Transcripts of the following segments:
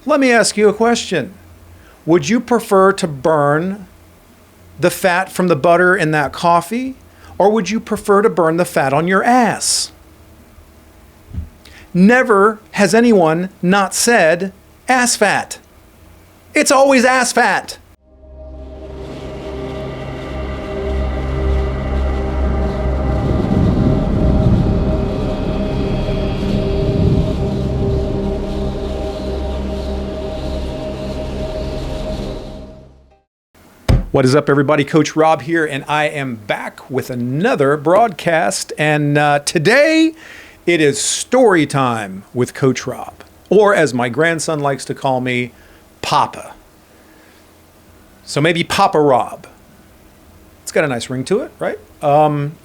Let me ask you a question. Would you prefer to burn the fat from the butter in that coffee, or would you prefer to burn the fat on your ass? Never has anyone not said ass fat. It's always ass fat. What is up, everybody? Coach Rob here, and I am back with another broadcast. And today, it is story time with Coach Rob, or as my grandson likes to call me, Papa. So maybe Papa Rob. It's got a nice ring to it, right?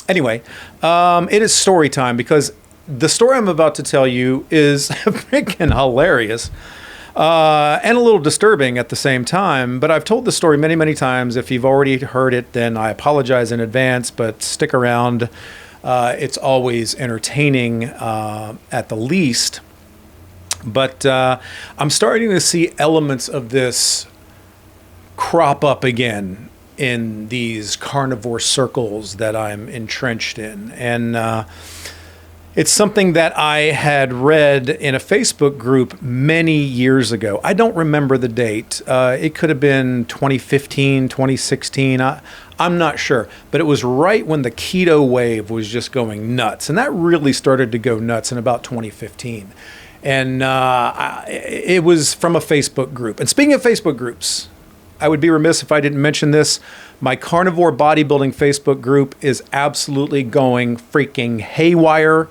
Anyway, it is story time because the story I'm about to tell you is freaking hilarious. And a little disturbing at the same time, but I've told the story many, many times. If you've already heard it, then I apologize in advance, but stick around. It's always entertaining at the least. But I'm starting to see elements of this crop up again in these carnivore circles that I'm entrenched in. And it's something that I had read in a Facebook group many years ago. I don't remember the date. It could have been 2015, 2016. I'm not sure. But it was right when the keto wave was just going nuts. And that really started to go nuts in about 2015. And it was from a Facebook group. And speaking of Facebook groups, I would be remiss if I didn't mention this. My carnivore bodybuilding Facebook group is absolutely going freaking haywire.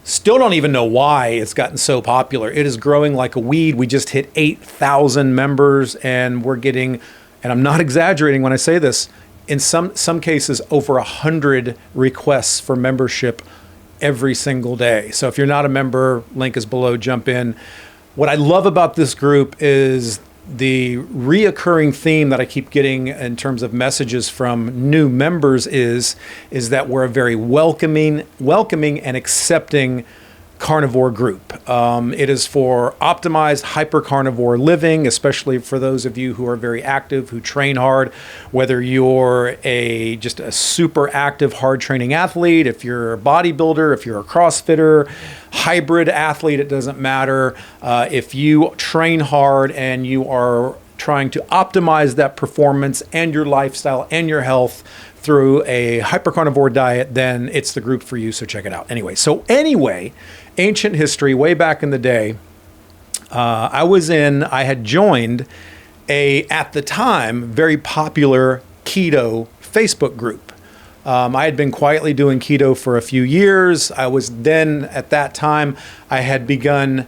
Still don't even know why it's gotten so popular. It is growing like a weed. We just hit 8,000 members, and we're getting, and I'm not exaggerating when I say this, in some cases over 100 requests for membership every single day. So if you're not a member, link is below, jump in. What I love about this group is the reoccurring theme that I keep getting in terms of messages from new members is that we're a very welcoming and accepting carnivore group. It is for optimized hyper-carnivore living, especially for those of you who are very active, who train hard, whether you're just a super active, hard training athlete, if you're a bodybuilder, if you're a CrossFitter, hybrid athlete, it doesn't matter. If you train hard and you are trying to optimize that performance and your lifestyle and your health through a hypercarnivore diet, then it's the group for you, so check it out. Anyway, ancient history, way back in the day, I had joined at the time, very popular keto Facebook group. I had been quietly doing keto for a few years. At that time, I had begun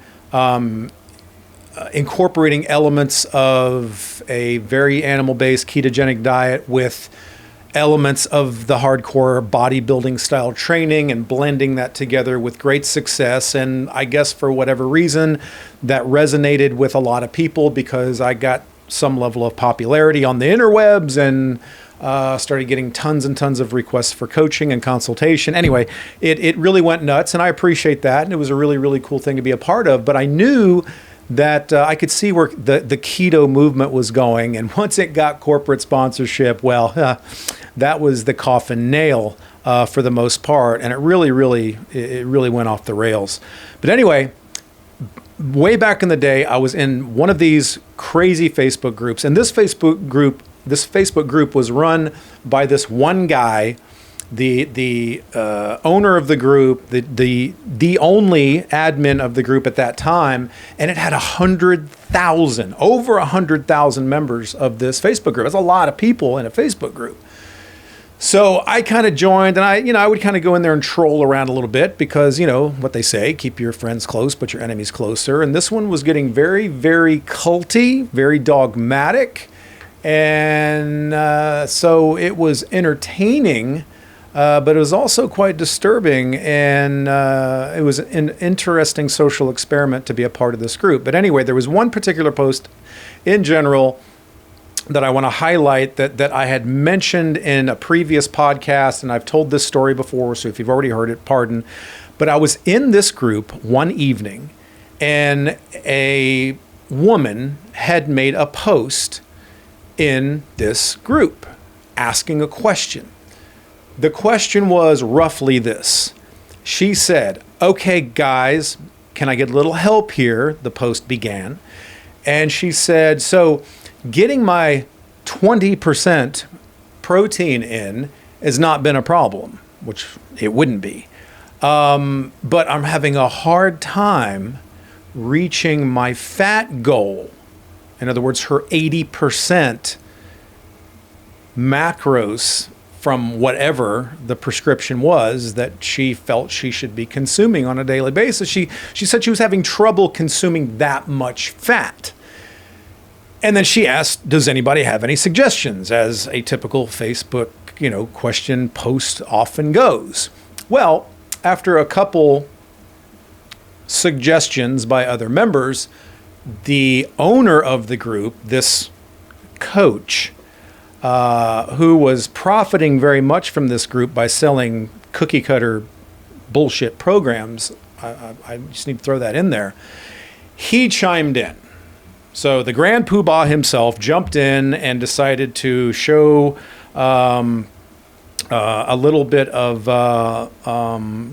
incorporating elements of a very animal-based ketogenic diet with elements of the hardcore bodybuilding style training and blending that together with great success. And I guess for whatever reason, that resonated with a lot of people because I got some level of popularity on the interwebs and started getting tons and tons of requests for coaching and consultation. Anyway, it really went nuts, and I appreciate that. And it was a really, really cool thing to be a part of. But I knew that I could see where the keto movement was going. And once it got corporate sponsorship, well, that was the coffin nail for the most part. And it really went off the rails. But anyway, way back in the day, I was in one of these crazy Facebook groups. And this Facebook group was run by this one guy, the owner of the group, the only admin of the group at that time, and it had over 100,000 members of this Facebook group. That's a lot of people in a Facebook group. So I kind of joined, and I would kind of go in there and troll around a little bit because, what they say, keep your friends close, but your enemies closer. And this one was getting very, very culty, very dogmatic. And so it was entertaining, but it was also quite disturbing, and it was an interesting social experiment to be a part of this group. But anyway, there was one particular post in general that I want to highlight that I had mentioned in a previous podcast, and I've told this story before, so if you've already heard it, pardon. But I was in this group one evening, and woman had made a post in this group asking a question. The question was roughly this. She said, "Okay, guys, can I get a little help here?" The post began. And she said, "So getting my 20% protein in has not been a problem," which it wouldn't be. But I'm having a hard time reaching my fat goal. In other words, her 80% macros from whatever the prescription was that she felt she should be consuming on a daily basis. She said she was having trouble consuming that much fat. And then she asked, does anybody have any suggestions, as a typical Facebook, question post often goes. Well, after a couple suggestions by other members, the owner of the group, this coach, who was profiting very much from this group by selling cookie cutter bullshit programs, I just need to throw that in there, he chimed in. So the Grand Poobah himself jumped in and decided to show a little bit of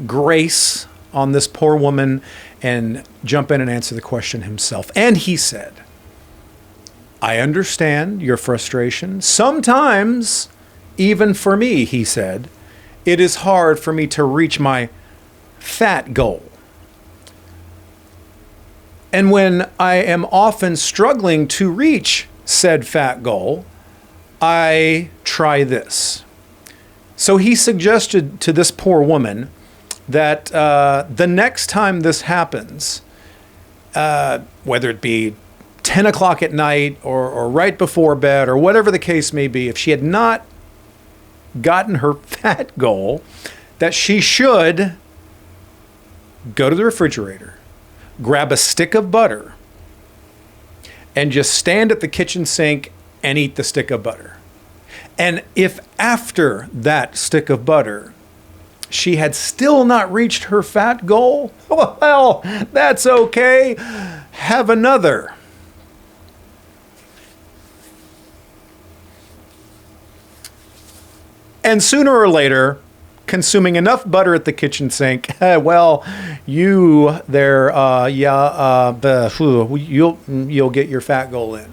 grace on this poor woman and jump in and answer the question himself. And he said, "I understand your frustration. Sometimes, even for me," he said, "it is hard for me to reach my fat goal. And when I am often struggling to reach said fat goal, I try this." So he suggested to this poor woman that the next time this happens, whether it be 10 o'clock at night or right before bed or whatever the case may be, if she had not gotten her fat goal, that she should go to the refrigerator, grab a stick of butter, and just stand at the kitchen sink and eat the stick of butter. And if after that stick of butter, she had still not reached her fat goal, well, that's okay. Have another. And sooner or later, consuming enough butter at the kitchen sink, well, you there, you'll get your fat goal in.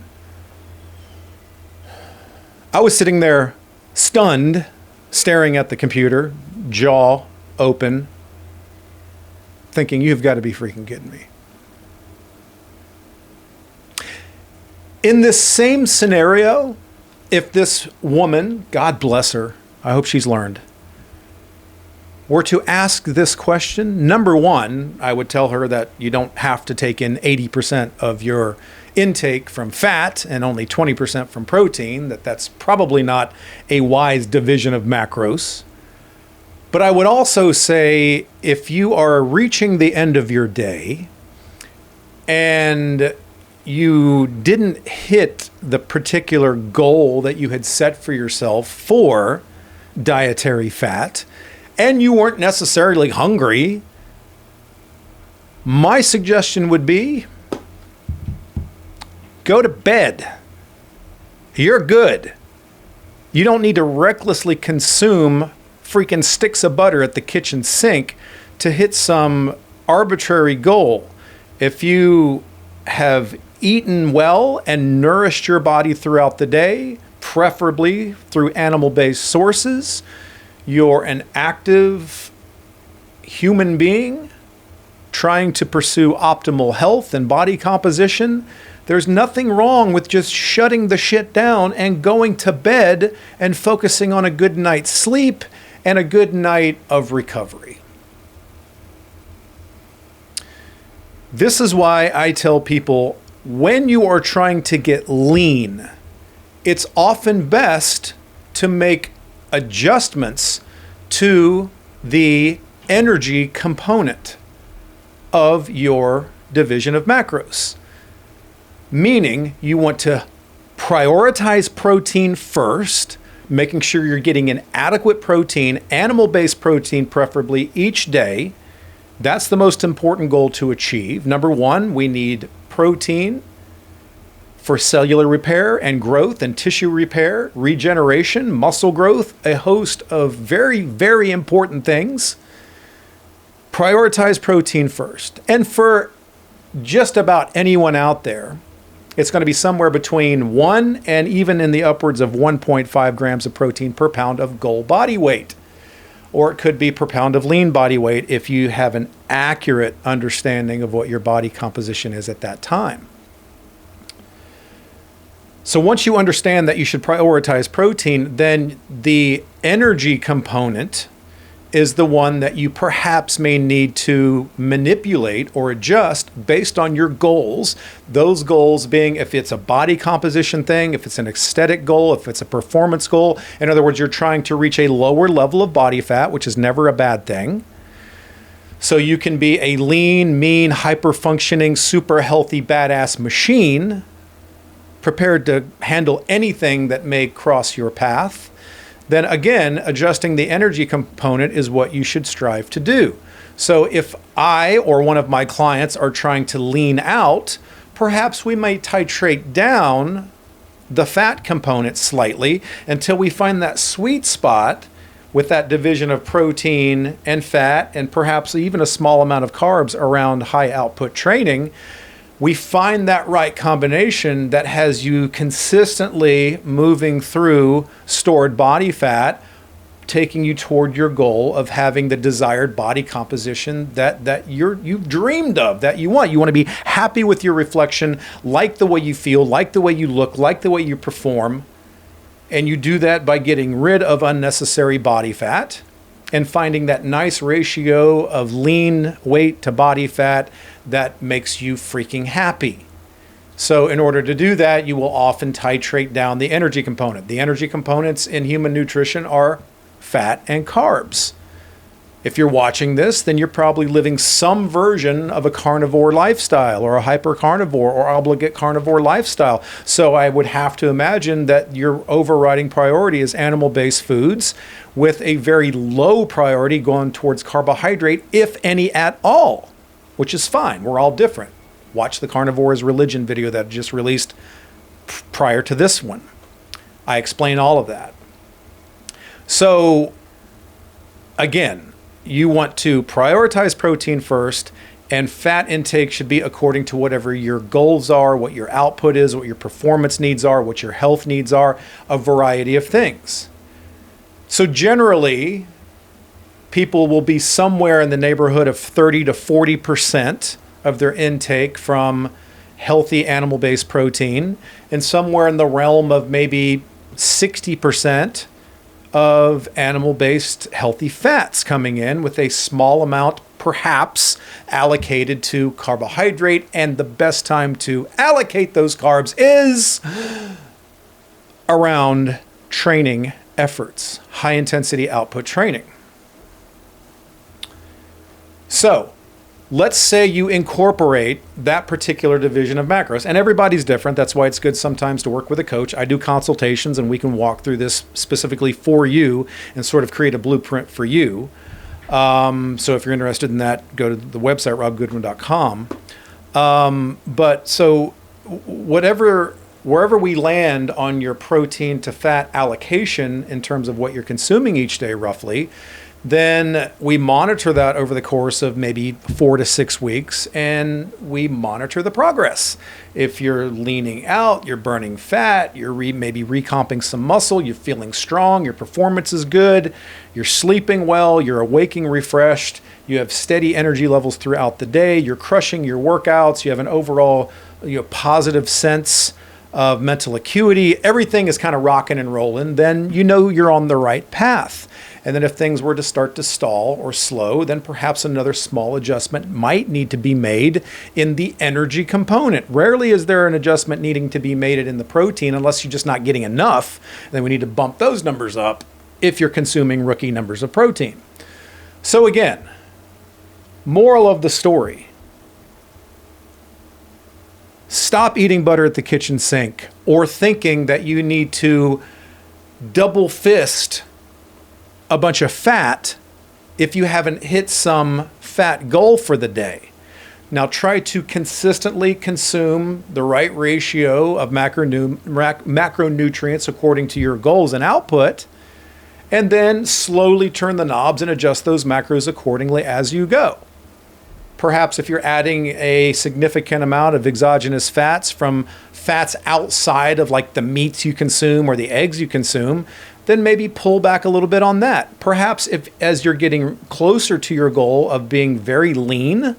I was sitting there stunned, staring at the computer, jaw open, thinking, you've got to be freaking kidding me. In this same scenario, if this woman, God bless her, I hope she's learned, were to ask this question, number one, I would tell her that you don't have to take in 80% of your intake from fat and only 20% from protein, that's probably not a wise division of macros. But I would also say, if you are reaching the end of your day and you didn't hit the particular goal that you had set for yourself for dietary fat, and you weren't necessarily hungry, my suggestion would be go to bed. You're good. You don't need to recklessly consume freaking sticks of butter at the kitchen sink to hit some arbitrary goal. If you have eaten well and nourished your body throughout the day, preferably through animal-based sources, you're an active human being trying to pursue optimal health and body composition, there's nothing wrong with just shutting the shit down and going to bed and focusing on a good night's sleep and a good night of recovery. This is why I tell people, when you are trying to get lean, it's often best to make adjustments to the energy component of your division of macros. Meaning you want to prioritize protein first, making sure you're getting an adequate protein, animal-based protein preferably, each day. That's the most important goal to achieve. Number one, we need protein for cellular repair and growth and tissue repair, regeneration, muscle growth, a host of very, very important things. Prioritize protein first. And for just about anyone out there, it's going to be somewhere between 1 and even in the upwards of 1.5 grams of protein per pound of goal body weight. Or it could be per pound of lean body weight if you have an accurate understanding of what your body composition is at that time. So once you understand that you should prioritize protein, then the energy component is the one that you perhaps may need to manipulate or adjust based on your goals. Those goals being if it's a body composition thing, if it's an aesthetic goal, if it's a performance goal. In other words, you're trying to reach a lower level of body fat, which is never a bad thing. So you can be a lean, mean, hyper-functioning, super healthy, badass machine prepared to handle anything that may cross your path. Then again, adjusting the energy component is what you should strive to do. So if I or one of my clients are trying to lean out, perhaps we might titrate down the fat component slightly until we find that sweet spot with that division of protein and fat and perhaps even a small amount of carbs around high output training. We find that right combination that has you consistently moving through stored body fat, taking you toward your goal of having the desired body composition that you've dreamed of, that you want. You want to be happy with your reflection, like the way you feel, like the way you look, like the way you perform. And you do that by getting rid of unnecessary body fat and finding that nice ratio of lean weight to body fat that makes you freaking happy. So in order to do that, you will often titrate down the energy component. The energy components in human nutrition are fat and carbs. If you're watching this, then you're probably living some version of a carnivore lifestyle or a hyper-carnivore or obligate carnivore lifestyle. So I would have to imagine that your overriding priority is animal-based foods with a very low priority going towards carbohydrate, if any at all, which is fine. We're all different. Watch the Carnivore is Religion video that I just released prior to this one. I explain all of that. So again, you want to prioritize protein first, and fat intake should be according to whatever your goals are, what your output is, what your performance needs are, what your health needs are, a variety of things. So generally, people will be somewhere in the neighborhood of 30 to 40% of their intake from healthy animal-based protein, and somewhere in the realm of maybe 60% of animal-based healthy fats coming in, with a small amount perhaps allocated to carbohydrate. And the best time to allocate those carbs is around training efforts, high intensity output training. So let's say you incorporate that particular division of macros, and everybody's different. That's why it's good sometimes to work with a coach. I do consultations and we can walk through this specifically for you and sort of create a blueprint for you. So if you're interested in that, go to the website, robgoodwin.com. But so wherever we land on your protein to fat allocation in terms of what you're consuming each day roughly, then we monitor that over the course of maybe 4 to 6 weeks, and we monitor the progress. If you're leaning out, you're burning fat, you're maybe recomping some muscle, you're feeling strong, your performance is good, you're sleeping well, you're awaking refreshed, you have steady energy levels throughout the day, you're crushing your workouts, you have an overall positive sense of mental acuity, everything is kind of rocking and rolling, then you know you're on the right path. And then if things were to start to stall or slow, then perhaps another small adjustment might need to be made in the energy component. Rarely is there an adjustment needing to be made in the protein unless you're just not getting enough. And then we need to bump those numbers up if you're consuming rookie numbers of protein. So again, moral of the story: stop eating butter at the kitchen sink or thinking that you need to double fist a bunch of fat if you haven't hit some fat goal for the day. Now try to consistently consume the right ratio of macronutrients according to your goals and output, and then slowly turn the knobs and adjust those macros accordingly as you go. Perhaps if you're adding a significant amount of exogenous fats from fats outside of like the meats you consume or the eggs you consume, then maybe pull back a little bit on that. Perhaps if as you're getting closer to your goal of being very lean,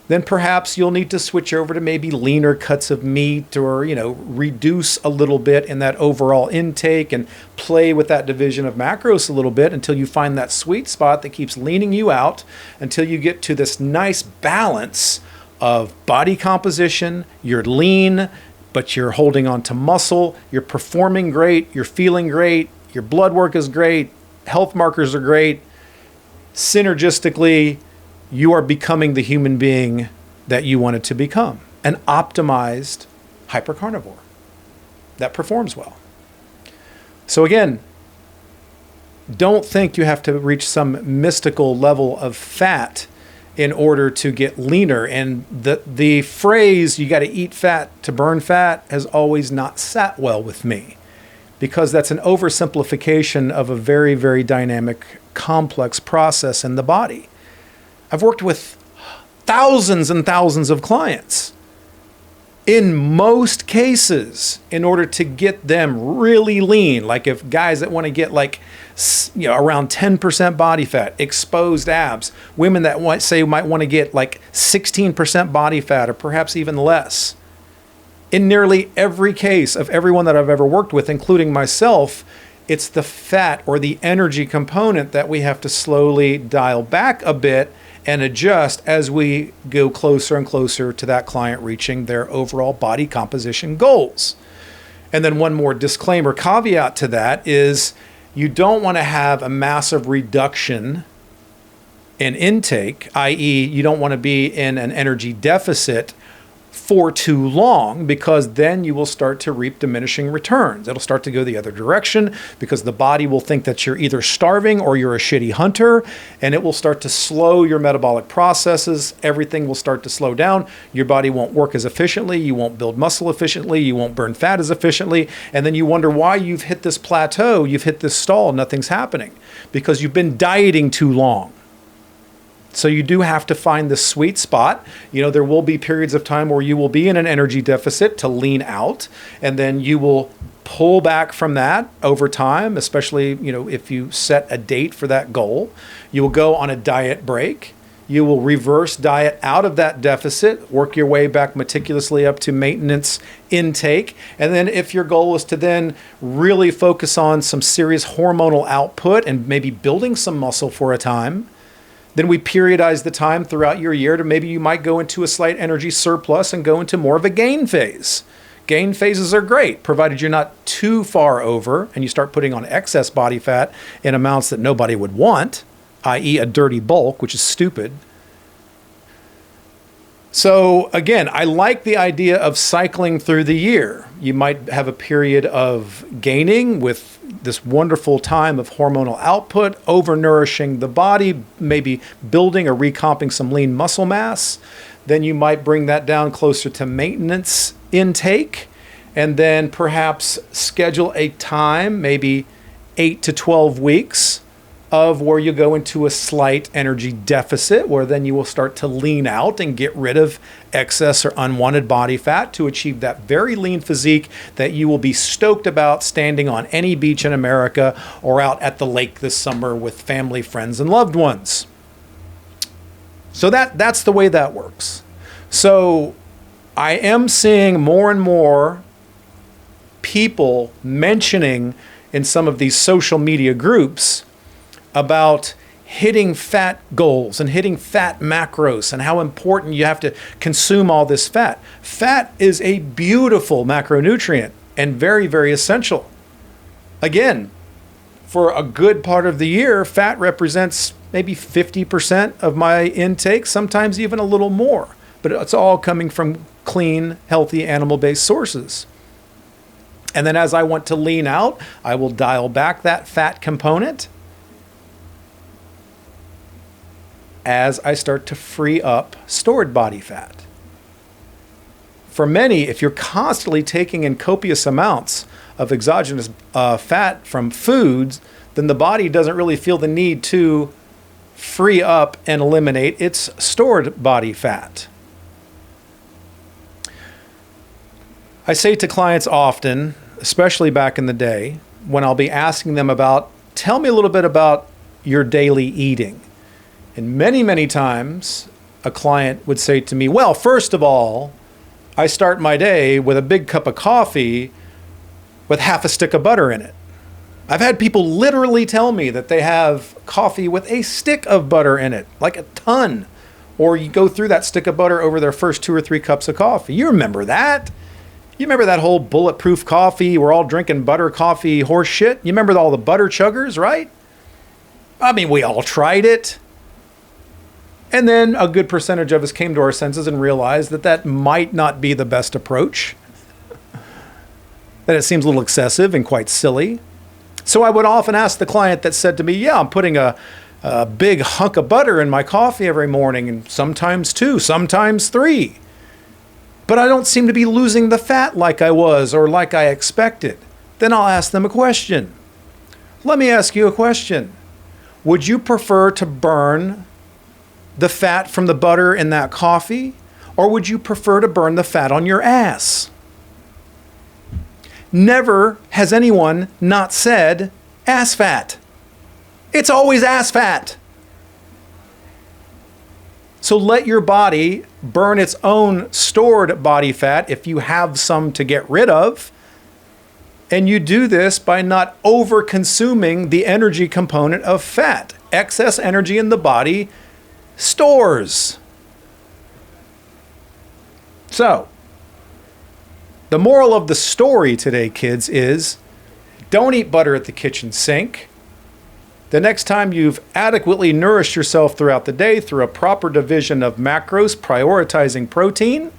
then perhaps you'll need to switch over to maybe leaner cuts of meat, or, reduce a little bit in that overall intake and play with that division of macros a little bit until you find that sweet spot that keeps leaning you out until you get to this nice balance of body composition. You're lean, but you're holding on to muscle. You're performing great. You're feeling great. Your blood work is great. Health markers are great. Synergistically, you are becoming the human being that you wanted to become, an optimized hypercarnivore that performs well. So again, don't think you have to reach some mystical level of fat in order to get leaner. And the phrase, you got to eat fat to burn fat, has always not sat well with me, because that's an oversimplification of a very, very dynamic, complex process in the body. I've worked with thousands and thousands of clients. In most cases, in order to get them really lean, like if guys that want to get around 10% body fat, exposed abs, women that might want to get like 16% body fat or perhaps even less. In nearly every case of everyone that I've ever worked with, including myself, it's the fat or the energy component that we have to slowly dial back a bit and adjust as we go closer and closer to that client reaching their overall body composition goals. And then one more disclaimer caveat to that is you don't want to have a massive reduction in intake, i.e. you don't want to be in an energy deficit for too long, because then you will start to reap diminishing returns. It'll start to go the other direction because the body will think that you're either starving or you're a shitty hunter, and it will start to slow your metabolic processes. Everything will start to slow down. Your body won't work as efficiently. You won't build muscle efficiently. You won't burn fat as efficiently. And then you wonder why you've hit this plateau, you've hit this stall, nothing's happening, because you've been dieting too long. So you do have to find the sweet spot. There will be periods of time where you will be in an energy deficit to lean out, and then you will pull back from that over time, especially, if you set a date for that goal. You will go on a diet break. You will reverse diet out of that deficit, work your way back meticulously up to maintenance intake. And then if your goal is to then really focus on some serious hormonal output and maybe building some muscle for a time, then we periodize the time throughout your year to maybe you might go into a slight energy surplus and go into more of a gain phase. Gain phases are great, provided you're not too far over and you start putting on excess body fat in amounts that nobody would want, i.e. a dirty bulk, which is stupid. So again, I like the idea of cycling through the year. You might have a period of gaining with this wonderful time of hormonal output, overnourishing the body, maybe building or recomping some lean muscle mass. Then you might bring that down closer to maintenance intake, and then perhaps schedule a time, maybe 8 to 12 weeks, of where you go into a slight energy deficit, where then you will start to lean out and get rid of excess or unwanted body fat to achieve that very lean physique that you will be stoked about standing on any beach in America or out at the lake this summer with family, friends, and loved ones. So that's the way that works. So I am seeing more and more people mentioning in some of these social media groups about hitting fat goals and hitting fat macros and how important you have to consume all this fat. Fat is a beautiful macronutrient and very, very essential. Again, for a good part of the year, fat represents maybe 50% of my intake, sometimes even a little more, but it's all coming from clean, healthy, animal-based sources. And then as I want to lean out, I will dial back that fat component as I start to free up stored body fat. For many, if you're constantly taking in copious amounts of exogenous fat from foods, then the body doesn't really feel the need to free up and eliminate its stored body fat. I say to clients often, especially back in the day, when I'll be asking them about, tell me a little bit about your daily eating. And many, many times a client would say to me, well, first of all, I start my day with a big cup of coffee with half a stick of butter in it. I've had people literally tell me that they have coffee with a stick of butter in it, like a ton. Or you go through that stick of butter over their first 2 or 3 cups of coffee. You remember that? You remember that whole bulletproof coffee? We're all drinking butter coffee horse shit. You remember all the butter chuggers, right? I mean, we all tried it. And then a good percentage of us came to our senses and realized that that might not be the best approach. That it seems a little excessive and quite silly. So I would often ask the client that said to me, yeah, I'm putting a big hunk of butter in my coffee every morning, and sometimes 2, sometimes 3. But I don't seem to be losing the fat like I was or like I expected. Then I'll ask them a question. Let me ask you a question. Would you prefer to burn the fat from the butter in that coffee, or would you prefer to burn the fat on your ass? Never has anyone not said ass fat. It's always ass fat. So let your body burn its own stored body fat if you have some to get rid of. And you do this by not over-consuming the energy component of fat. Excess energy in the body stores. So, the moral of the story today, kids, is don't eat butter at the kitchen sink. The next time you've adequately nourished yourself throughout the day through a proper division of macros, prioritizing protein,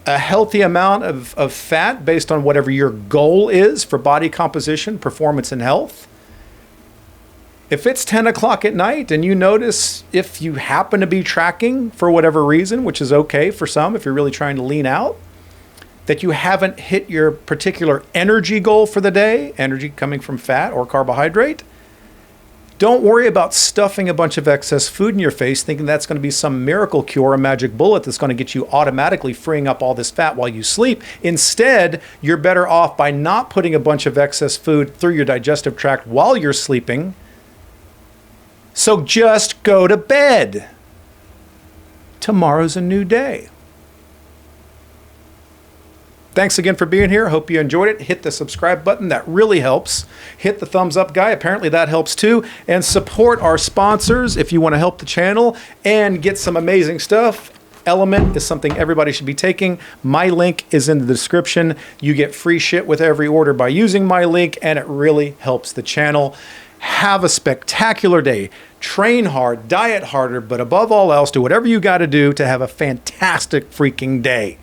a healthy amount of fat based on whatever your goal is for body composition, performance, and health. If it's 10 o'clock at night and you notice, if you happen to be tracking for whatever reason, which is okay for some if you're really trying to lean out, that you haven't hit your particular energy goal for the day, energy coming from fat or carbohydrate, don't worry about stuffing a bunch of excess food in your face thinking that's going to be some miracle cure, a magic bullet that's going to get you automatically freeing up all this fat while you sleep. Instead, you're better off by not putting a bunch of excess food through your digestive tract while you're sleeping. So just go to bed. Tomorrow's a new day. Thanks again for being here. Hope you enjoyed it. Hit the subscribe button. That really helps. Hit the thumbs up guy. Apparently that helps too. And support our sponsors if you want to help the channel and get some amazing stuff. LMNT is something everybody should be taking. My link is in the description. You get free shit with every order by using my link, and it really helps the channel. Have a spectacular day. Train hard, diet harder, but above all else, do whatever you got to do to have a fantastic freaking day.